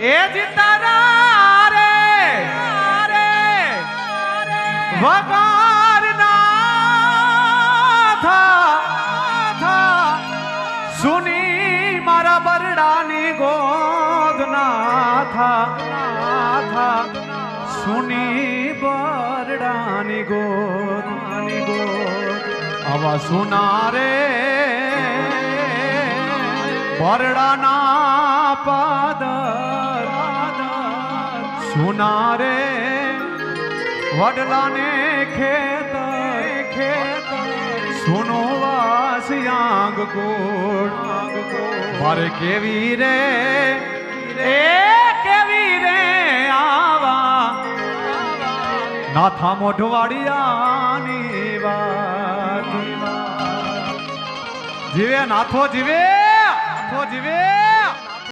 એ જીતારા રે વગાર ના થા સુની મારા બરડાની ગોદ ના થા સુની બરડાની ગોદ આવા સુના રે બરડાના પાદર સુના રે વડલાને ખેતર સુનો વાસિયાંગ ગોળ મારે કેવી રે આવા નાથા મોઢવાડિયાની વાત જીવે નાથો જીવે